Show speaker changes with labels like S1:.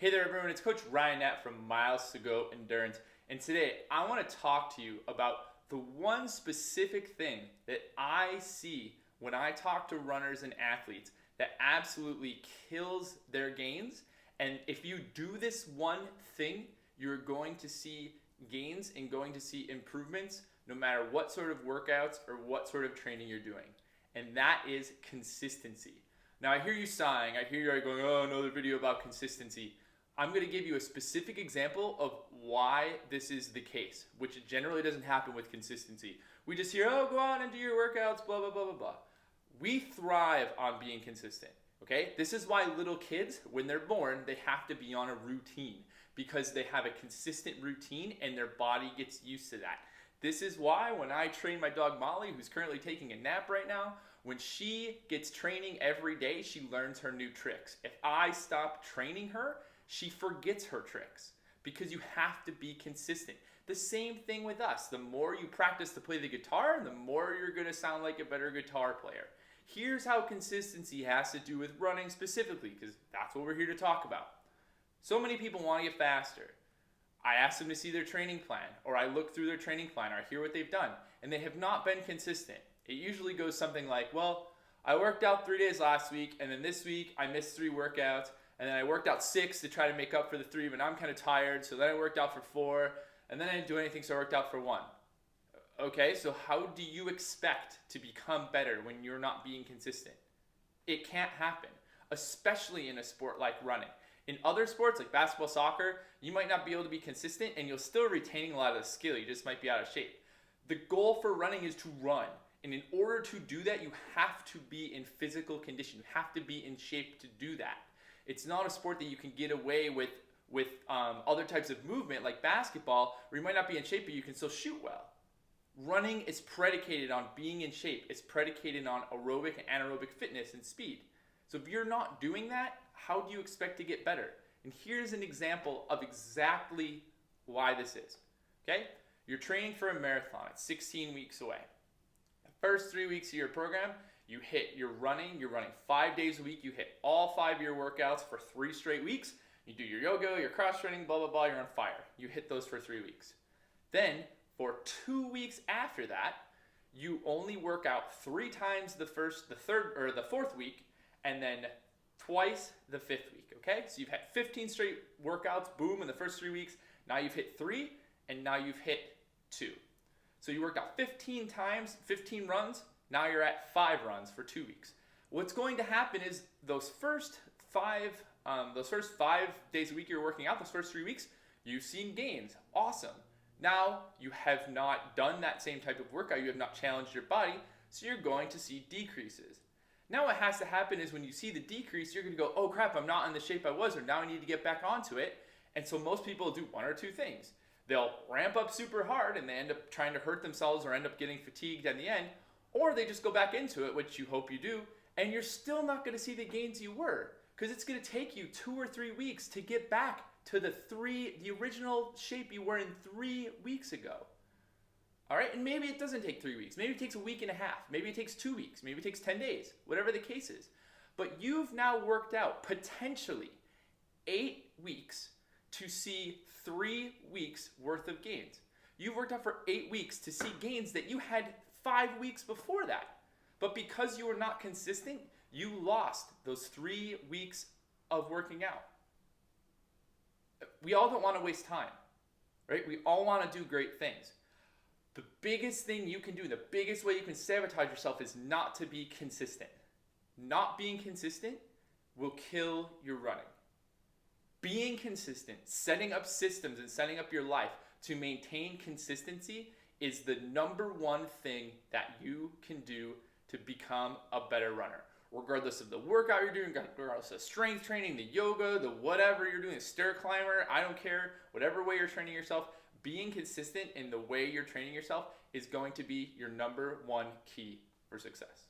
S1: Hey there everyone, it's Coach Ryan Knapp from Miles to Go Endurance, and today I want to talk to you about the one specific thing that I see when I talk to runners and athletes that absolutely kills their gains. And if you do this one thing, you're going to see gains and going to see improvements no matter what sort of workouts or what sort of training you're doing. And that is consistency. Now I hear you sighing, I hear you going, oh, another video about consistency. I'm going to give you a specific example of why this is the case, which generally doesn't happen with consistency. We just hear, oh, go out and do your workouts, blah, blah, blah, blah, blah. We thrive on being consistent, okay? This is why little kids, when they're born, they have to be on a routine because they have a consistent routine and their body gets used to that. This is why when I train my dog Molly, who's currently taking a nap right now, when she gets training every day, she learns her new tricks. If I stop training her, she forgets her tricks because you have to be consistent. The same thing with us. The more you practice to play the guitar, the more you're going to sound like a better guitar player. Here's how consistency has to do with running specifically, because that's what we're here to talk about. So many people want to get faster. I ask them to see their training plan, or I look through their training plan, or I hear what they've done, and they have not been consistent. It usually goes something like, well, I worked out 3 days last week, and then this week I missed 3 workouts, and then I worked out 6 to try to make up for the 3, but I'm kind of tired, so then I worked out for 4, and then I didn't do anything, so I worked out for 1. Okay, so how do you expect to become better when you're not being consistent? It can't happen, especially in a sport like running. In other sports like basketball, soccer, you might not be able to be consistent and you'll still retaining a lot of the skill, you just might be out of shape. The goal for running is to run, and in order to do that, you have to be in physical condition. You have to be in shape to do that. It's not a sport that you can get away with other types of movement like basketball, where you might not be in shape, but you can still shoot well. Running is predicated on being in shape. It's predicated on aerobic and anaerobic fitness and speed. So if you're not doing that, how do you expect to get better? And here's an example of exactly why this is. Okay? You're training for a marathon. It's 16 weeks away. The first 3 weeks of your program, you're running 5 days a week, you hit all 5 of your workouts for 3 straight weeks, you do your yoga, your cross training, blah, blah, blah, you're on fire. You hit those for 3 weeks. Then, for 2 weeks after that, you only work out 3 times the 4th week, and then twice the 5th week, okay? So you've had 15 straight workouts, boom, in the first 3 weeks, now you've hit 3, and now you've hit 2. So you worked out 15 times, 15 runs, now you're at 5 runs for 2 weeks. What's going to happen is those first 5 days a week you're working out, those first 3 weeks, you've seen gains. Awesome. Now you have not done that same type of workout. You have not challenged your body, so you're going to see decreases. Now what has to happen is when you see the decrease, you're going to go, oh crap, I'm not in the shape I was, or now I need to get back onto it. And so most people do one or two things. They'll ramp up super hard and they end up trying to hurt themselves or end up getting fatigued in the end. Or they just go back into it, which you hope you do, and you're still not going to see the gains you were, because it's going to take you 2 or 3 weeks to get back to the original shape you were in 3 weeks ago. All right, and maybe it doesn't take 3 weeks. Maybe it takes a week and a half. Maybe it takes 2 weeks. Maybe it takes 10 days, whatever the case is. But you've now worked out potentially 8 weeks to see 3 weeks worth of gains. You've worked out for 8 weeks to see gains that you had 5 weeks before that. But because you were not consistent, you lost those 3 weeks of working out. We all don't want to waste time, right? We all want to do great things. The biggest thing you can do, the biggest way you can sabotage yourself is not to be consistent. Not being consistent will kill your running. Being consistent, setting up systems and setting up your life to maintain consistency is the #1 thing that you can do to become a better runner. Regardless of the workout you're doing, regardless of strength training, the yoga, the whatever you're doing, the stair climber, I don't care, whatever way you're training yourself, being consistent in the way you're training yourself is going to be your #1 key for success.